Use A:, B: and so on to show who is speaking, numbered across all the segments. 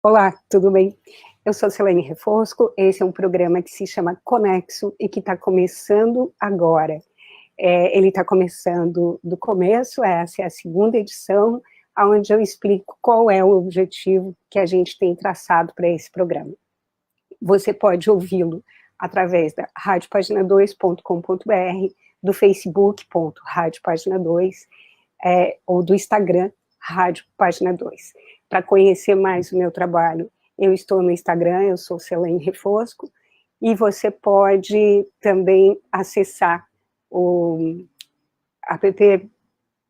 A: Olá, tudo bem? Eu sou Selene Refosco, esse é um programa que se chama Conexo e que está começando agora. Ele está começando do começo, essa é a segunda edição, onde eu explico qual é o objetivo que a gente tem traçado para esse programa. Você pode ouvi-lo através da radiopagina2.com.br, do facebook.radiopagina2, ou do Instagram, Rádio Página 2. Para conhecer mais o meu trabalho, eu estou no Instagram, eu sou Selene Refosco, e você pode também acessar o app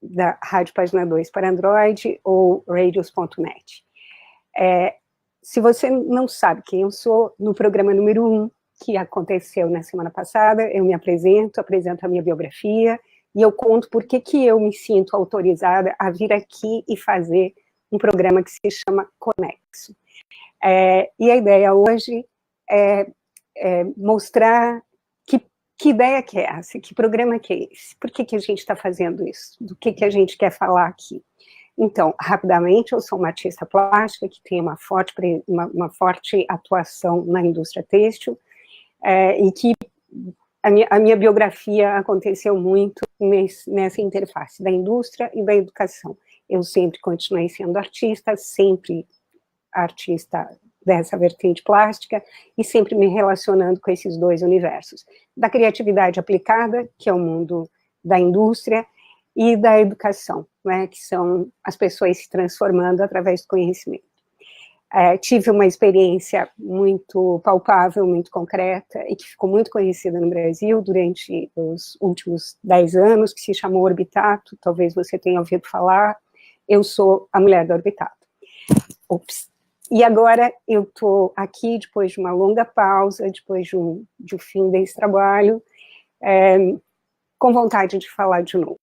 A: da Rádio Página 2 para Android ou radios.net. Se você não sabe quem eu sou, no programa número 1, que aconteceu na semana passada, eu me apresento a minha biografia, e eu conto por que eu me sinto autorizada a vir aqui e fazer um programa que se chama Conexo. E a ideia hoje é mostrar que ideia que é essa, que programa que é esse, por que a gente está fazendo isso, do que a gente quer falar aqui. Então, rapidamente, eu sou uma artista plástica que tem uma forte atuação na indústria têxtil, e que a minha biografia aconteceu muito nessa interface da indústria e da educação. Eu sempre continuei sendo artista, sempre artista dessa vertente plástica, e sempre me relacionando com esses dois universos, da criatividade aplicada, que é o mundo da indústria, e da educação, né, que são as pessoas se transformando através do conhecimento. Tive uma experiência muito palpável, muito concreta, e que ficou muito conhecida no Brasil durante os últimos 10 anos, que se chamou Orbitato, talvez você tenha ouvido falar. Eu sou a mulher da Orbitato. Ops. E agora eu estou aqui, depois de uma longa pausa, depois de um fim desse trabalho, com vontade de falar de novo.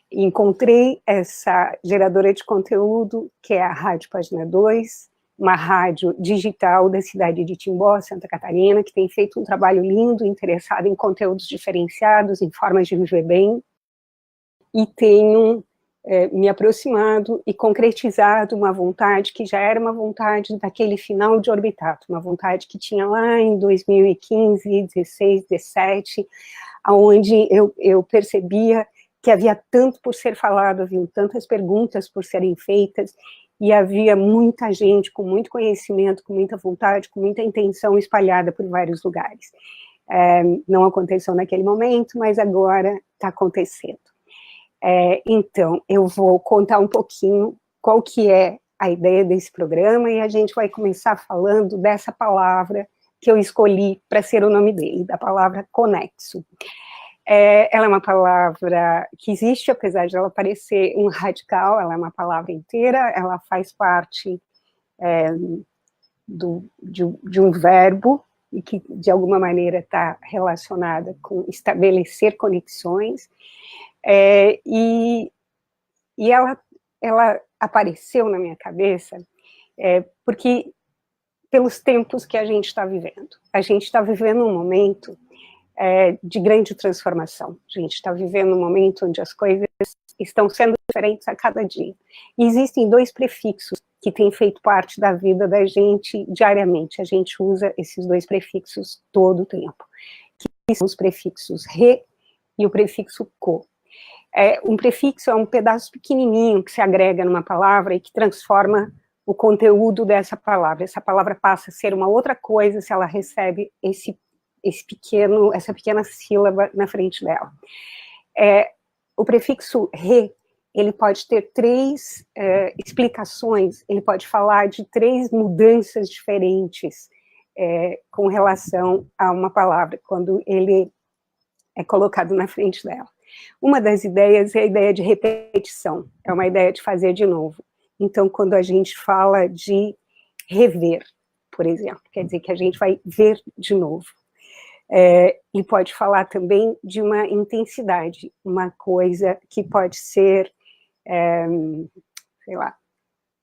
A: Encontrei essa geradora de conteúdo, que é a Rádio Página 2, uma rádio digital da cidade de Timbó, Santa Catarina, que tem feito um trabalho lindo, interessado em conteúdos diferenciados, em formas de viver bem, e tenho me aproximado e concretizado uma vontade que já era uma vontade daquele final de Orbitato, uma vontade que tinha lá em 2015, 16, 17, onde eu percebia que havia tanto por ser falado, haviam tantas perguntas por serem feitas, e havia muita gente com muito conhecimento, com muita vontade, com muita intenção espalhada por vários lugares. Não aconteceu naquele momento, mas agora está acontecendo. Então, eu vou contar um pouquinho qual que é a ideia desse programa, e a gente vai começar falando dessa palavra que eu escolhi para ser o nome dele, da palavra conexo. Ela é uma palavra que existe, apesar de ela parecer um radical, ela é uma palavra inteira, ela faz parte de um verbo, e que de alguma maneira está relacionada com estabelecer conexões, e ela apareceu na minha cabeça porque pelos tempos que a gente está vivendo. A gente está vivendo um momento de grande transformação. A gente está vivendo um momento onde as coisas estão sendo diferentes a cada dia. E existem dois prefixos que têm feito parte da vida da gente diariamente. A gente usa esses dois prefixos todo o tempo, que são os prefixos re e o prefixo co. Um prefixo é um pedaço pequenininho que se agrega numa palavra e que transforma o conteúdo dessa palavra. Essa palavra passa a ser uma outra coisa se ela recebe essa pequena sílaba na frente dela. O prefixo re, ele pode ter três explicações, ele pode falar de três mudanças diferentes com relação a uma palavra, quando ele é colocado na frente dela. Uma das ideias é a ideia de repetição, é uma ideia de fazer de novo. Então, quando a gente fala de rever, por exemplo, quer dizer que a gente vai ver de novo. E pode falar também de uma intensidade, uma coisa que pode ser, sei lá,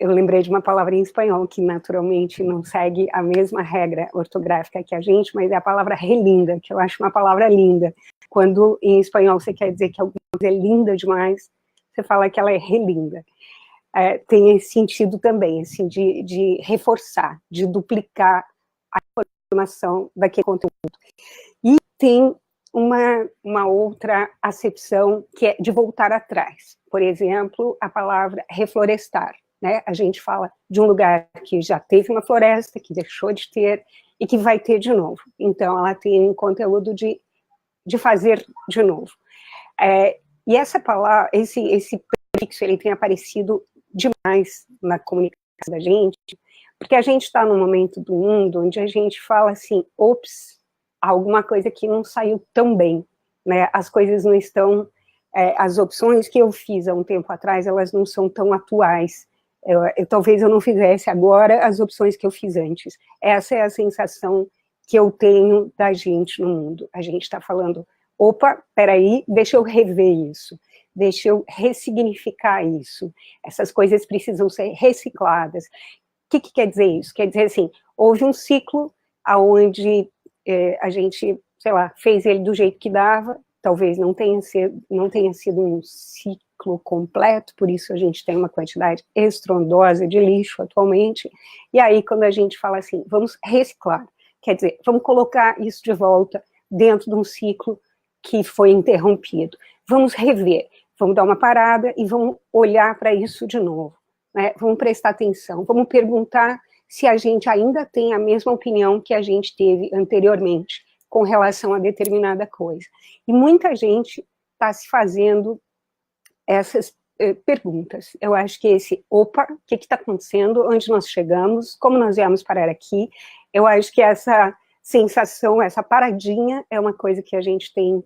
A: eu lembrei de uma palavra em espanhol que naturalmente não segue a mesma regra ortográfica que a gente, mas é a palavra relinda, que eu acho uma palavra linda. Quando em espanhol você quer dizer que alguma coisa é linda demais, você fala que ela é relinda. tem esse sentido também, assim, de reforçar, de duplicar a informação daquele conteúdo. E tem uma outra acepção que é de voltar atrás. Por exemplo, a palavra reflorestar, né? A gente fala de um lugar que já teve uma floresta, que deixou de ter, e que vai ter de novo. Então, ela tem um conteúdo de fazer de novo. E essa palavra, esse prefixo, ele tem aparecido demais na comunicação da gente, porque a gente está num momento do mundo onde a gente fala assim, ops, alguma coisa que não saiu tão bem, né? As coisas não estão, as opções que eu fiz há um tempo atrás, elas não são tão atuais. Talvez eu não fizesse agora as opções que eu fiz antes. Essa é a sensação que eu tenho da gente no mundo. A gente está falando, opa, peraí, deixa eu rever isso, deixa eu ressignificar isso. Essas coisas precisam ser recicladas. O que quer dizer isso? Quer dizer assim, houve um ciclo onde a gente, sei lá, fez ele do jeito que dava, talvez não tenha sido um ciclo completo, por isso a gente tem uma quantidade estrondosa de lixo atualmente, e aí quando a gente fala assim, vamos reciclar, quer dizer, vamos colocar isso de volta dentro de um ciclo que foi interrompido, vamos rever, vamos dar uma parada e vamos olhar para isso de novo, né? Vamos prestar atenção, vamos perguntar se a gente ainda tem a mesma opinião que a gente teve anteriormente com relação a determinada coisa. E muita gente está se fazendo essas perguntas. Eu acho que opa, o que está acontecendo, onde nós chegamos, como nós viemos parar aqui, eu acho que essa sensação, essa paradinha é uma coisa que a gente tem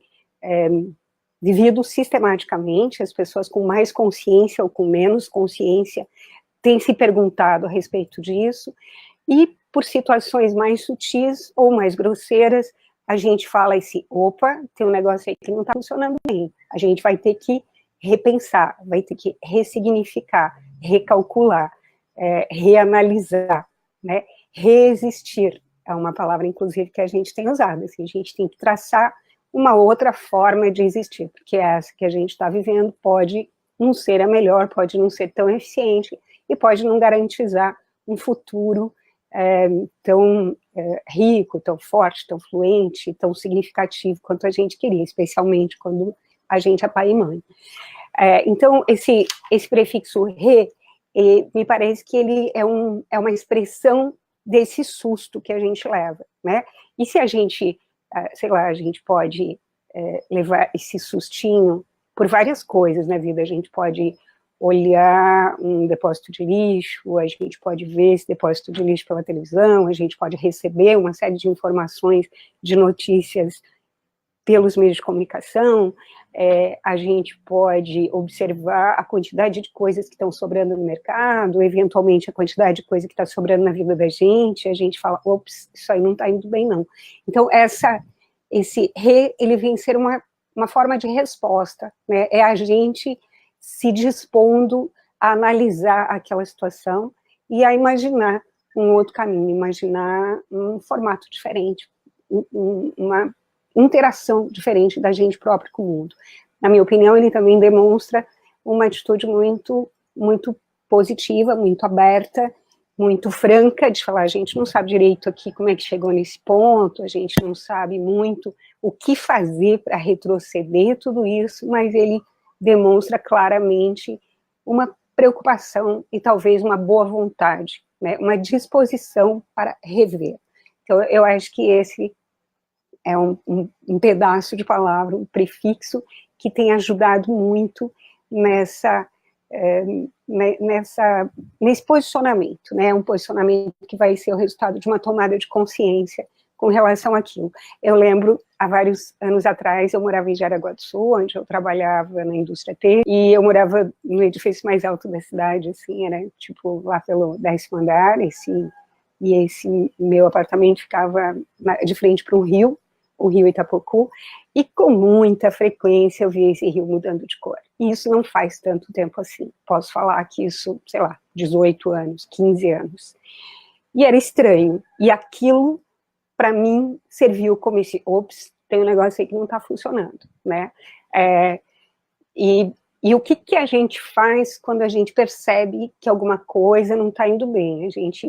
A: vivido sistematicamente, as pessoas com mais consciência ou com menos consciência têm se perguntado a respeito disso, e por situações mais sutis ou mais grosseiras, a gente fala opa, tem um negócio aí que não está funcionando bem, a gente vai ter que repensar, vai ter que ressignificar, recalcular, reanalisar, né? Reexistir, é uma palavra, inclusive, que a gente tem usado, assim, a gente tem que traçar uma outra forma de existir, porque essa que a gente está vivendo pode não ser a melhor, pode não ser tão eficiente, e pode não garantizar um futuro tão rico, tão forte, tão fluente, tão significativo quanto a gente queria, especialmente quando a gente é pai e mãe. Então, esse prefixo re, me parece que ele é uma expressão desse susto que a gente leva, né? E se a gente, sei lá, a gente pode levar esse sustinho por várias coisas na vida, a gente pode olhar um depósito de lixo, a gente pode ver esse depósito de lixo pela televisão, a gente pode receber uma série de informações, de notícias pelos meios de comunicação, a gente pode observar a quantidade de coisas que estão sobrando no mercado, eventualmente a quantidade de coisa que está sobrando na vida da gente, a gente fala, ops, isso aí não está indo bem não. Então esse ele vem ser uma forma de resposta, né? É a gente se dispondo a analisar aquela situação e a imaginar um outro caminho, imaginar um formato diferente, uma interação diferente da gente própria com o mundo. Na minha opinião, ele também demonstra uma atitude muito, muito positiva, muito aberta, muito franca, de falar, a gente não sabe direito aqui como é que chegou nesse ponto, a gente não sabe muito o que fazer para retroceder tudo isso, mas ele demonstra claramente uma preocupação e talvez uma boa vontade, né, uma disposição para rever. Então, eu acho que esse é um pedaço de palavra, um prefixo que tem ajudado muito nesse posicionamento, né, um posicionamento que vai ser o resultado de uma tomada de consciência com relação àquilo. Eu lembro, há vários anos atrás, eu morava em Jaraguá do Sul, onde eu trabalhava na indústria têxtil, e eu morava no edifício mais alto da cidade, assim, era tipo lá pelo 10º andar, e esse meu apartamento ficava de frente para um rio, o rio Itapocu, e com muita frequência eu via esse rio mudando de cor. E isso não faz tanto tempo assim. Posso falar que isso, sei lá, 18 anos, 15 anos. E era estranho. E aquilo, para mim, serviu como ops, tem um negócio aí que não está funcionando, né? E E o que, que a gente faz quando a gente percebe que alguma coisa não está indo bem? A gente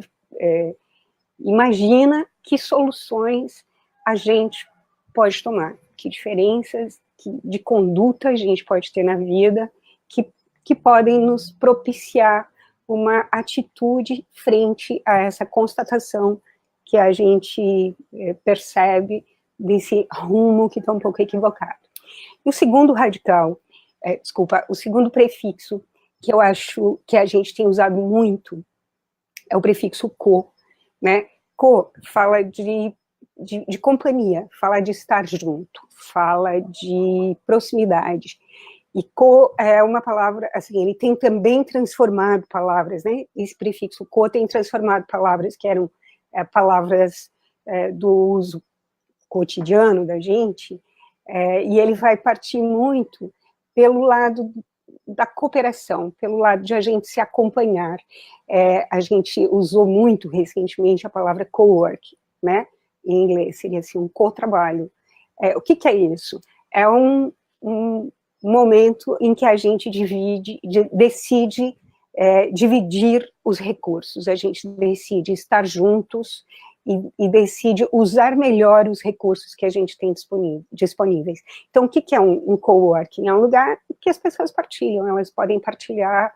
A: imagina que soluções a gente pode tomar, que diferenças de conduta a gente pode ter na vida que podem nos propiciar uma atitude frente a essa constatação que a gente percebe desse rumo que está um pouco equivocado. E o segundo radical, o segundo prefixo que eu acho que a gente tem usado muito é o prefixo co, né? Co fala de companhia, fala de estar junto, fala de proximidade. E co é uma palavra, assim, ele tem também transformado palavras, né? Esse prefixo co tem transformado palavras que eram palavras do uso cotidiano da gente, e ele vai partir muito pelo lado da cooperação, pelo lado de a gente se acompanhar. A gente usou muito recentemente a palavra co-work, né? Em inglês, seria assim, um co-trabalho. O que é isso? É um momento em que a gente decide dividir os recursos, a gente decide estar juntos e decide usar melhor os recursos que a gente tem disponíveis. Então, o que é um coworking? É um lugar que as pessoas partilham, elas podem partilhar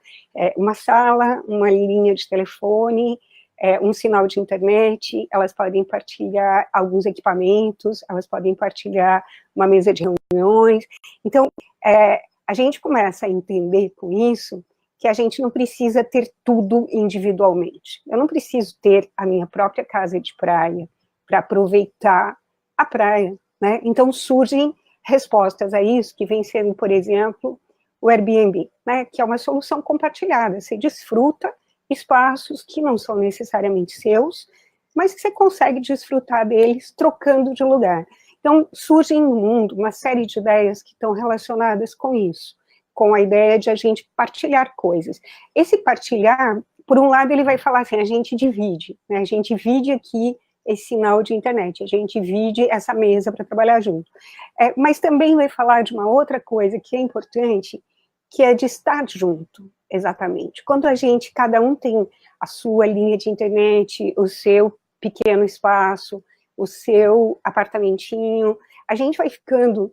A: uma sala, uma linha de telefone, um sinal de internet, elas podem partilhar alguns equipamentos, elas podem partilhar uma mesa de reuniões. Então, a gente começa a entender com isso que a gente não precisa ter tudo individualmente. Eu não preciso ter a minha própria casa de praia para aproveitar a praia, né? Então surgem respostas a isso, que vem sendo, por exemplo, o Airbnb, né? Que é uma solução compartilhada. Você desfruta espaços que não são necessariamente seus, mas que você consegue desfrutar deles trocando de lugar. Então surgem no mundo uma série de ideias que estão relacionadas com isso, com a ideia de a gente partilhar coisas. Esse partilhar, por um lado, ele vai falar assim, a gente divide, né? A gente divide aqui esse sinal de internet, a gente divide essa mesa para trabalhar junto. Mas também vai falar de uma outra coisa que é importante, que é de estar junto, exatamente. Quando cada um tem a sua linha de internet, o seu pequeno espaço, o seu apartamentinho, a gente vai ficando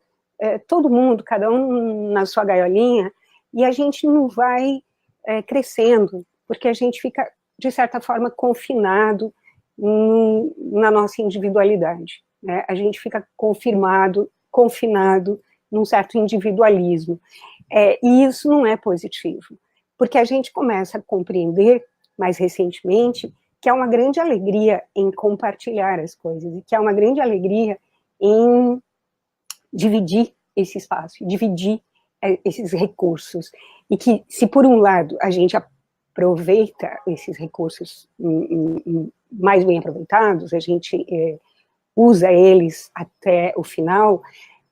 A: todo mundo, cada um na sua gaiolinha, e a gente não vai crescendo, porque a gente fica, de certa forma, confinado na nossa individualidade, né? A gente fica confinado num certo individualismo, e isso não é positivo, porque a gente começa a compreender, mais recentemente, que há uma grande alegria em compartilhar as coisas, e que há uma grande alegria em dividir esse espaço, dividir esses recursos, e que se por um lado a gente aproveita esses recursos mais bem aproveitados, a gente usa eles até o final,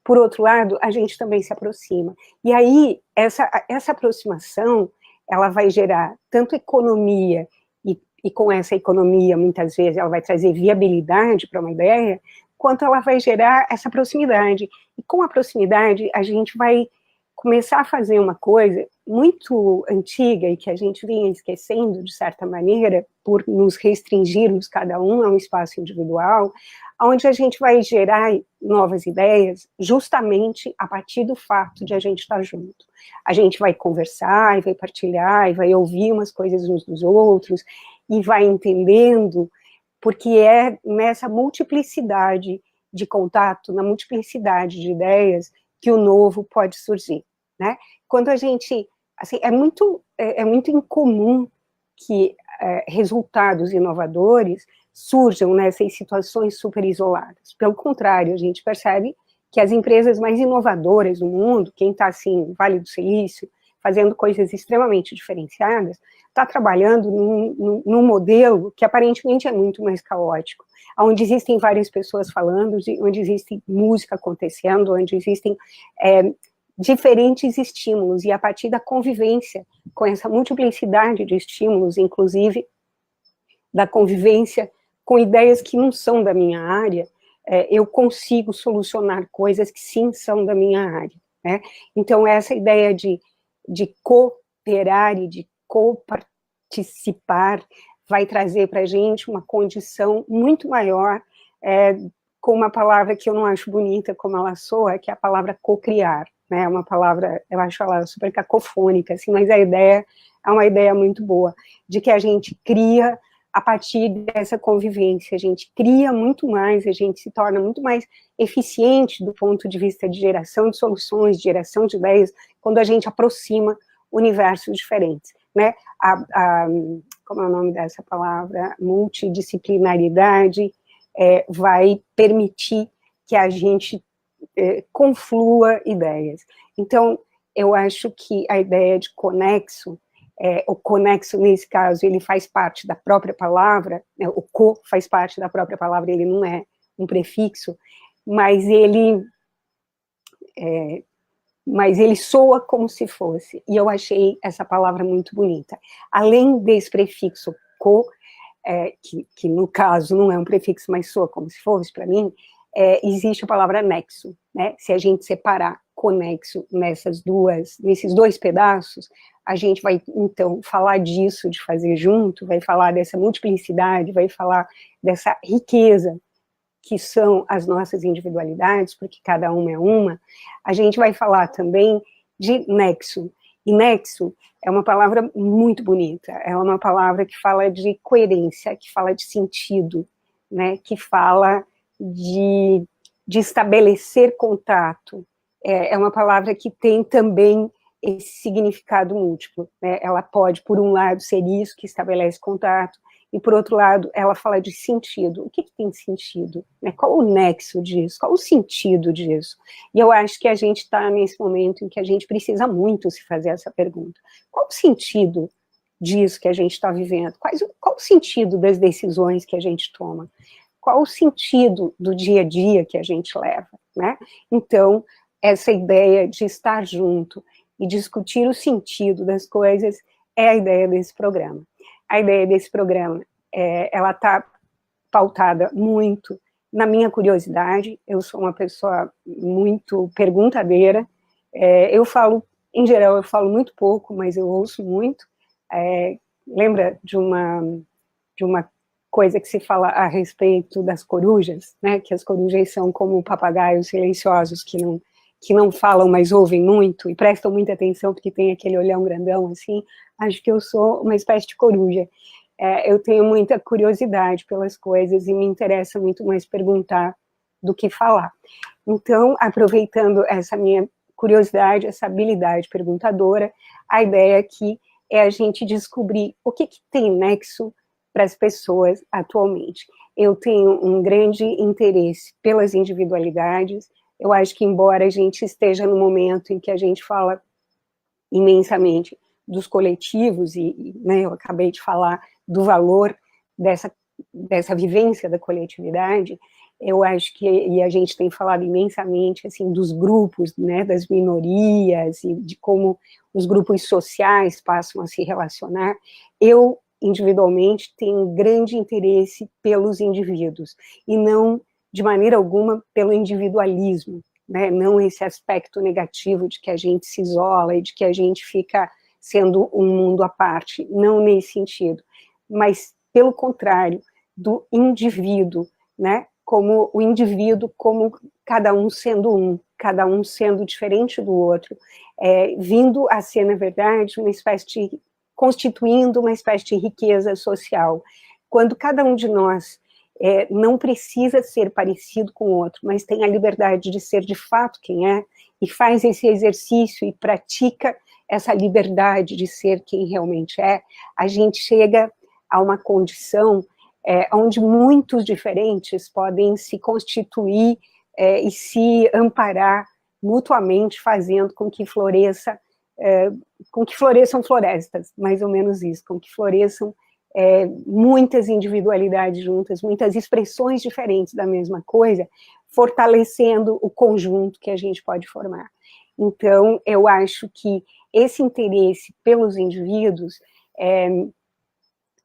A: por outro lado, a gente também se aproxima. E aí, essa aproximação, ela vai gerar tanto economia, e com essa economia, muitas vezes, ela vai trazer viabilidade para uma ideia, quanto ela vai gerar essa proximidade. E com a proximidade, a gente vai começar a fazer uma coisa muito antiga e que a gente vinha esquecendo, de certa maneira, por nos restringirmos cada um a um espaço individual, onde a gente vai gerar novas ideias justamente a partir do fato de a gente estar junto. A gente vai conversar, e vai partilhar, e vai ouvir umas coisas uns dos outros, e vai entendendo, porque é nessa multiplicidade de contato, na multiplicidade de ideias, que o novo pode surgir, né? Quando a gente, assim, é muito incomum que resultados inovadores surjam nessas situações super isoladas. Pelo contrário, a gente percebe que as empresas mais inovadoras do mundo, quem está assim, no Vale do Silício, fazendo coisas extremamente diferenciadas, está trabalhando num modelo que aparentemente é muito mais caótico, onde existem várias pessoas falando, onde existe música acontecendo, onde existem diferentes estímulos, e a partir da convivência com essa multiplicidade de estímulos, inclusive da convivência com ideias que não são da minha área, eu consigo solucionar coisas que sim são da minha área, né? Então, essa ideia de de cooperar e de coparticipar, vai trazer para a gente uma condição muito maior, com uma palavra que eu não acho bonita como ela soa, que é a palavra cocriar, né? Uma palavra, eu acho ela super cacofônica, assim, mas a ideia é uma ideia muito boa, de que a gente cria a partir dessa convivência, a gente cria muito mais, a gente se torna muito mais eficiente do ponto de vista de geração de soluções, de geração de ideias, quando a gente aproxima universos diferentes, né? Como é o nome dessa palavra? Multidisciplinaridade vai permitir que a gente conflua ideias. Então, eu acho que a ideia de conexo, o conexo, nesse caso, ele faz parte da própria palavra, né, o co faz parte da própria palavra, ele não é um prefixo, mas ele soa como se fosse, e eu achei essa palavra muito bonita. Além desse prefixo co, que no caso não é um prefixo, mas soa como se fosse para mim, existe a palavra nexo, né? Se a gente separar conexo nesses dois pedaços, a gente vai, então, falar disso, de fazer junto, vai falar dessa multiplicidade, vai falar dessa riqueza que são as nossas individualidades, porque cada uma é uma. A gente vai falar também de nexo, e nexo é uma palavra muito bonita, é uma palavra que fala de coerência, que fala de sentido, né, que fala de estabelecer contato. É uma palavra que tem também esse significado múltiplo, né? Ela pode, por um lado, ser isso que estabelece contato, e, por outro lado, ela fala de sentido. O que tem sentido? Né? Qual o nexo disso? Qual o sentido disso? E eu acho que a gente está nesse momento em que a gente precisa muito se fazer essa pergunta. Qual o sentido disso que a gente está vivendo? Qual o sentido das decisões que a gente toma? Qual o sentido do dia a dia que a gente leva? Né? Então, essa ideia de estar junto e discutir o sentido das coisas é a ideia desse programa. A ideia desse programa, ela está pautada muito na minha curiosidade. Eu sou uma pessoa muito perguntadeira, eu falo, em geral, eu falo muito pouco, mas eu ouço muito. Lembra de uma coisa que se fala a respeito das corujas, né? Que as corujas são como papagaios silenciosos que não falam, mas ouvem muito e prestam muita atenção porque tem aquele olhão grandão, assim. Acho que eu sou uma espécie de coruja. Eu tenho muita curiosidade pelas coisas e me interessa muito mais perguntar do que falar. Então, aproveitando essa minha curiosidade, essa habilidade perguntadora, a ideia aqui é a gente descobrir o que tem nexo para as pessoas atualmente. Eu tenho um grande interesse pelas individualidades. Eu acho que, embora a gente esteja no momento em que a gente fala imensamente dos coletivos, né, eu acabei de falar do valor dessa vivência da coletividade, eu acho que, e a gente tem falado imensamente, assim, dos grupos, né, das minorias, e de como os grupos sociais passam a se relacionar. Eu, individualmente, tenho um grande interesse pelos indivíduos, e não, de maneira alguma, pelo individualismo, né, não esse aspecto negativo de que a gente se isola e de que a gente fica sendo um mundo à parte, não nesse sentido, mas, pelo contrário, do indivíduo, né, como o indivíduo, como cada um sendo diferente do outro, vindo a ser, na verdade, constituindo uma espécie de riqueza social. Quando cada um de nós não precisa ser parecido com o outro, mas tem a liberdade de ser de fato quem é, e faz esse exercício e pratica essa liberdade de ser quem realmente é, a gente chega a uma condição onde muitos diferentes podem se constituir e se amparar mutuamente, fazendo com que floresçam florestas, mais ou menos isso, com que floresçam muitas individualidades juntas, muitas expressões diferentes da mesma coisa, fortalecendo o conjunto que a gente pode formar. Então, eu acho que esse interesse pelos indivíduos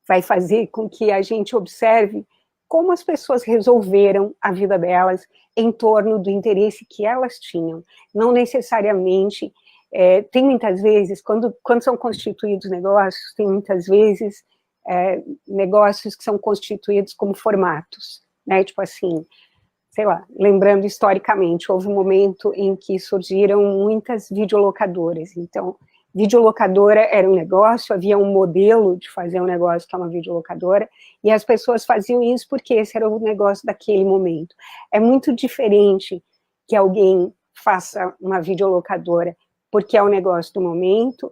A: vai fazer com que a gente observe como as pessoas resolveram a vida delas em torno do interesse que elas tinham, não necessariamente Tem muitas vezes, quando são constituídos negócios, tem muitas vezes negócios que são constituídos como formatos, né? Tipo assim, sei lá, lembrando historicamente, houve um momento em que surgiram muitas videolocadoras. Então, videolocadora era um negócio, havia um modelo de fazer um negócio que é uma videolocadora, e as pessoas faziam isso porque esse era o negócio daquele momento. É muito diferente que alguém faça uma videolocadora porque é o negócio do momento,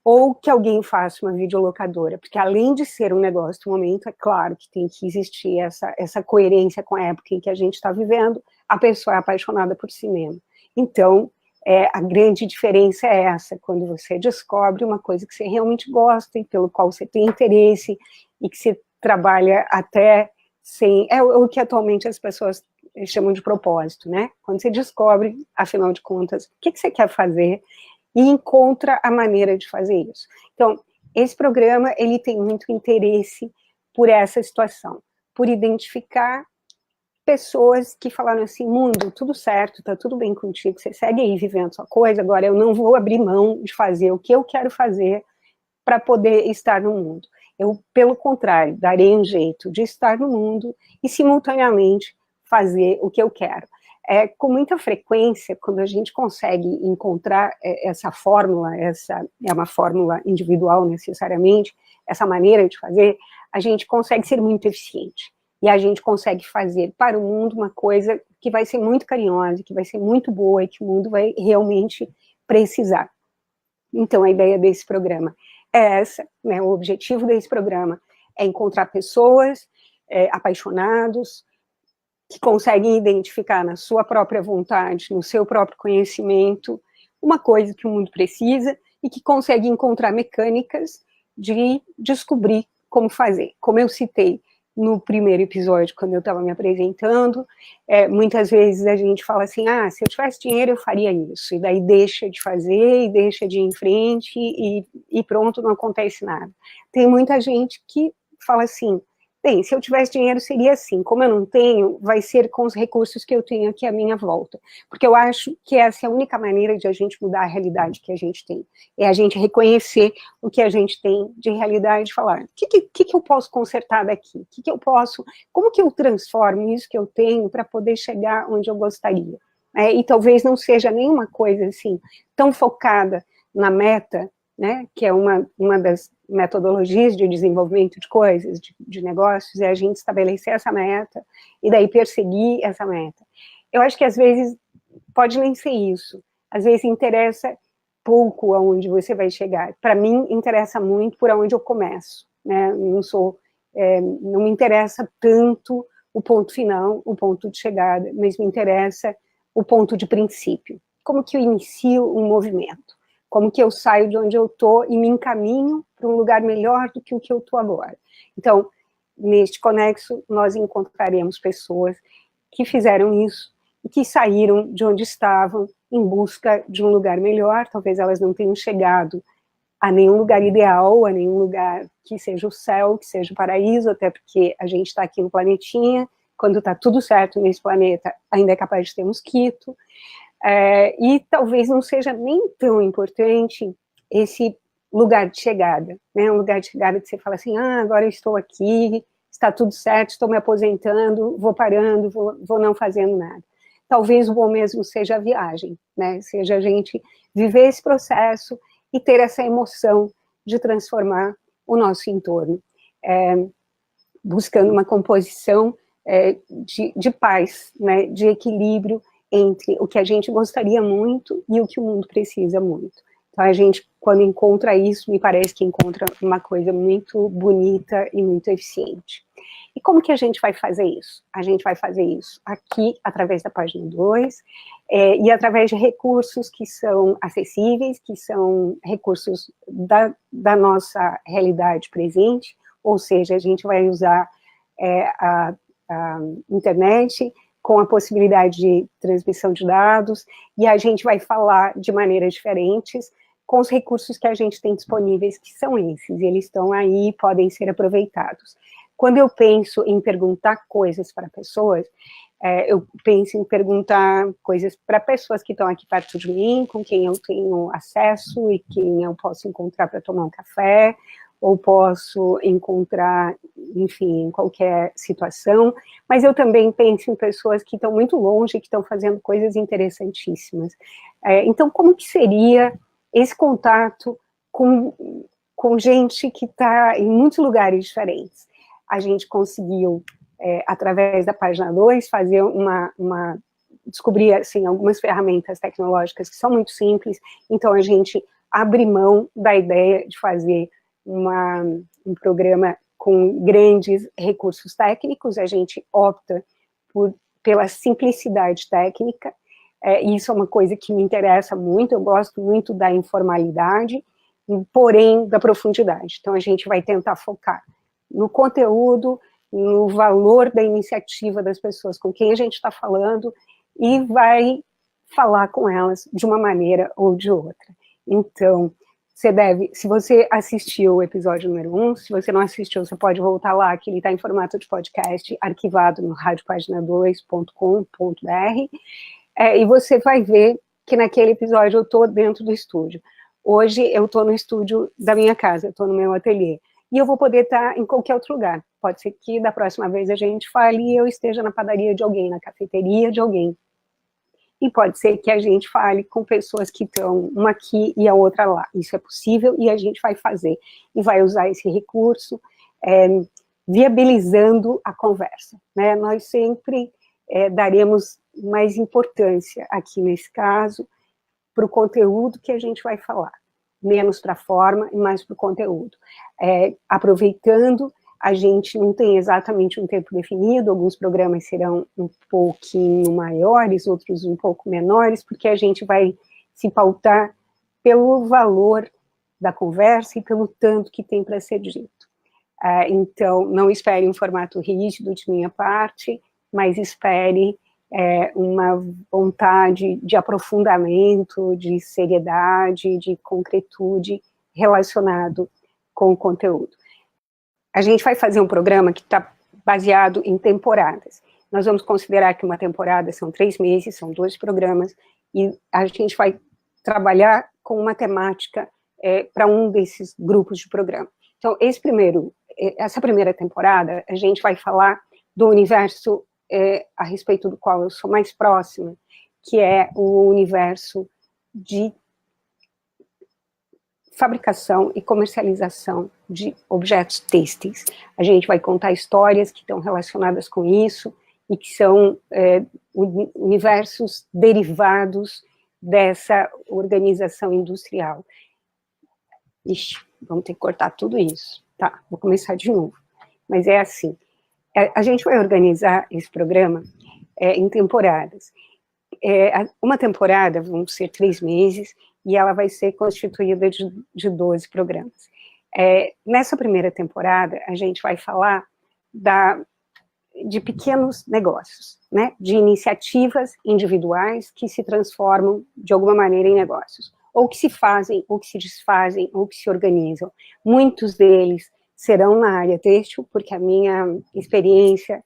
A: ou que alguém faça uma videolocadora, porque além de ser um negócio do momento, é claro que tem que existir essa coerência com a época em que a gente está vivendo, a pessoa é apaixonada por cinema. Então, a grande diferença é essa, quando você descobre uma coisa que você realmente gosta e pelo qual você tem interesse e que você trabalha até sem... É o que atualmente as pessoas chamam de propósito, né? Quando você descobre, afinal de contas, o que você quer fazer e encontra a maneira de fazer isso. Então, esse programa, ele tem muito interesse por essa situação, por identificar pessoas que falaram assim, mundo, tudo certo, tá tudo bem contigo, você segue aí vivendo sua coisa, agora eu não vou abrir mão de fazer o que eu quero fazer para poder estar no mundo. Eu, pelo contrário, darei um jeito de estar no mundo e, simultaneamente, fazer o que eu quero. Com muita frequência, quando a gente consegue encontrar essa fórmula, essa é uma fórmula individual necessariamente, essa maneira de fazer, a gente consegue ser muito eficiente. E a gente consegue fazer para o mundo uma coisa que vai ser muito carinhosa, que vai ser muito boa e que o mundo vai realmente precisar. Então, a ideia desse programa é essa, né? O objetivo desse programa é encontrar pessoas apaixonados, que conseguem identificar na sua própria vontade, no seu próprio conhecimento, uma coisa que o mundo precisa e que conseguem encontrar mecânicas de descobrir como fazer. Como eu citei no primeiro episódio, quando eu estava me apresentando, muitas vezes a gente fala assim, se eu tivesse dinheiro eu faria isso, e daí deixa de fazer, e deixa de ir em frente, e pronto, não acontece nada. Tem muita gente que fala assim, bem, se eu tivesse dinheiro seria assim, como eu não tenho, vai ser com os recursos que eu tenho aqui à minha volta, porque eu acho que essa é a única maneira de a gente mudar a realidade que a gente tem, é a gente reconhecer o que a gente tem de realidade e falar, o que eu posso consertar daqui, como que eu transformo isso que eu tenho para poder chegar onde eu gostaria, e talvez não seja nenhuma coisa assim, tão focada na meta, né, que é uma das metodologias de desenvolvimento de coisas, de negócios, é a gente estabelecer essa meta e daí perseguir essa meta. Eu acho que às vezes pode nem ser isso, às vezes interessa pouco aonde você vai chegar. Para mim, interessa muito por aonde eu começo, né? Não me interessa tanto o ponto final, o ponto de chegada, mas me interessa o ponto de princípio. Como que eu inicio um movimento? Como que eu saio de onde eu estou e me encaminho para um lugar melhor do que o que eu estou agora. Então, neste Conexo, nós encontraremos pessoas que fizeram isso e que saíram de onde estavam em busca de um lugar melhor, talvez elas não tenham chegado a nenhum lugar ideal, a nenhum lugar que seja o céu, que seja o paraíso, até porque a gente está aqui no planetinha, quando está tudo certo nesse planeta, ainda é capaz de ter mosquito, e talvez não seja nem tão importante esse lugar de chegada, né? Um lugar de chegada que você fala assim, agora eu estou aqui, está tudo certo, estou me aposentando, vou parando, vou não fazendo nada. Talvez o bom mesmo seja a viagem, né? Seja a gente viver esse processo e ter essa emoção de transformar o nosso entorno, buscando uma composição de paz, né? De equilíbrio entre o que a gente gostaria muito e o que o mundo precisa muito. Então, a gente, quando encontra isso, me parece que encontra uma coisa muito bonita e muito eficiente. E como que a gente vai fazer isso? A gente vai fazer isso aqui, através da página 2, e através de recursos que são acessíveis, que são recursos da nossa realidade presente, ou seja, a gente vai usar a internet, com a possibilidade de transmissão de dados, e a gente vai falar de maneiras diferentes, com os recursos que a gente tem disponíveis, que são esses, e eles estão aí, podem ser aproveitados. quando eu penso em perguntar coisas para pessoas, eu penso em perguntar coisas para pessoas que estão aqui perto de mim, com quem eu tenho acesso e quem eu posso encontrar para tomar um café, ou posso encontrar, enfim, em qualquer situação, mas eu também penso em pessoas que estão muito longe, que estão fazendo coisas interessantíssimas. Então, como que seria esse contato com gente que está em muitos lugares diferentes? A gente conseguiu, através da página 2, fazer descobrir, assim, algumas ferramentas tecnológicas que são muito simples, então a gente abre mão da ideia de fazer um programa com grandes recursos técnicos, a gente opta pela simplicidade técnica, isso é uma coisa que me interessa muito, eu gosto muito da informalidade, porém da profundidade, então a gente vai tentar focar no conteúdo, no valor da iniciativa das pessoas com quem a gente está falando, e vai falar com elas de uma maneira ou de outra. Então, se você assistiu o episódio número 1, se você não assistiu, você pode voltar lá, que ele está em formato de podcast, arquivado no radiopagina2.com.br, e você vai ver que naquele episódio eu estou dentro do estúdio. Hoje eu estou no estúdio da minha casa, eu estou no meu ateliê, e eu vou poder estar em qualquer outro lugar. Pode ser que da próxima vez a gente fale e eu esteja na padaria de alguém, na cafeteria de alguém. E pode ser que a gente fale com pessoas que estão uma aqui e a outra lá. Isso é possível e a gente vai fazer. E vai usar esse recurso, viabilizando a conversa, né? Nós sempre daremos mais importância, aqui nesse caso, para o conteúdo que a gente vai falar. Menos para a forma e mais para o conteúdo. Aproveitando, a gente não tem exatamente um tempo definido, alguns programas serão um pouquinho maiores, outros um pouco menores, porque a gente vai se pautar pelo valor da conversa e pelo tanto que tem para ser dito. Então, não espere um formato rígido de minha parte, mas espere uma vontade de aprofundamento, de seriedade, de concretude relacionado com o conteúdo. A gente vai fazer um programa que está baseado em temporadas. Nós vamos considerar que uma temporada são 3 meses, são 2 programas, e a gente vai trabalhar com uma temática para um desses grupos de programa. Então, essa primeira temporada, a gente vai falar do universo a respeito do qual eu sou mais próxima, que é o universo de fabricação e comercialização de objetos têxteis. A gente vai contar histórias que estão relacionadas com isso e que são universos derivados dessa organização industrial. Ixi, vamos ter que cortar tudo isso. Tá, vou começar de novo. Mas é assim, a gente vai organizar esse programa em temporadas. Uma temporada vão ser 3 meses, e ela vai ser constituída de 12 programas. Nessa primeira temporada, a gente vai falar de pequenos negócios, né, de iniciativas individuais que se transformam de alguma maneira em negócios, ou que se fazem, ou que se desfazem, ou que se organizam. Muitos deles serão na área têxtil, porque a minha experiência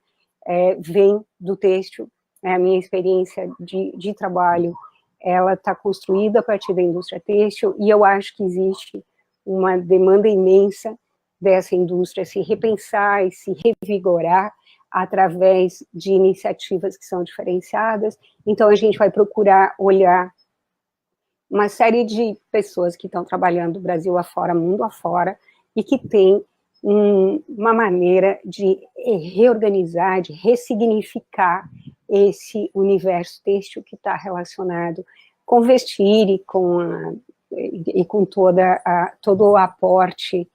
A: vem do têxtil, a minha experiência de trabalho, ela está construída a partir da indústria têxtil, e eu acho que existe uma demanda imensa dessa indústria se repensar e se revigorar através de iniciativas que são diferenciadas. Então, a gente vai procurar olhar uma série de pessoas que estão trabalhando Brasil afora, mundo afora, e que tem uma maneira de reorganizar, de ressignificar esse universo têxtil que está relacionado com vestir e com todo o aporte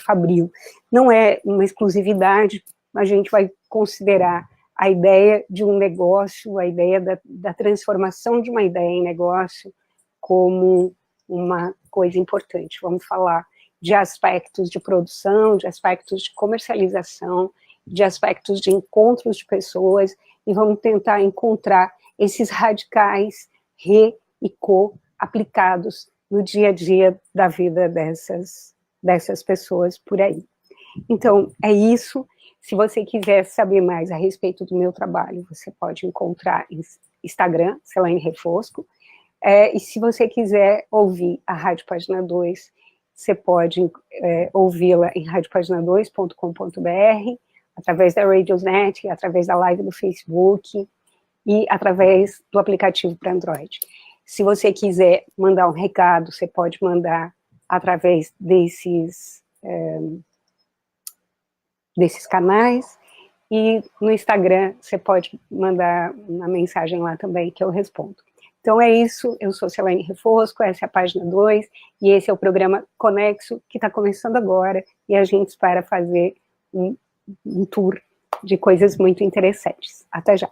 A: fabril. Não é uma exclusividade, a gente vai considerar a ideia de um negócio, a ideia da transformação de uma ideia em negócio como uma coisa importante. Vamos falar de aspectos de produção, de aspectos de comercialização, de aspectos de encontros de pessoas, e vamos tentar encontrar esses radicais re e co aplicados no dia a dia da vida dessas pessoas por aí. Então, é isso. Se você quiser saber mais a respeito do meu trabalho, você pode encontrar no Instagram, Celaine Refosco. E se você quiser ouvir a Rádio Página 2, você pode ouvi-la em radiopagina2.com.br, através da Radiosnet, através da live do Facebook e através do aplicativo para Android. Se você quiser mandar um recado, você pode mandar através desses canais, e no Instagram você pode mandar uma mensagem lá também que eu respondo. Então é isso, eu sou Celaine Refosco, essa é a página 2, e esse é o programa Conexo, que está começando agora, e a gente espera fazer um tour de coisas muito interessantes. Até já!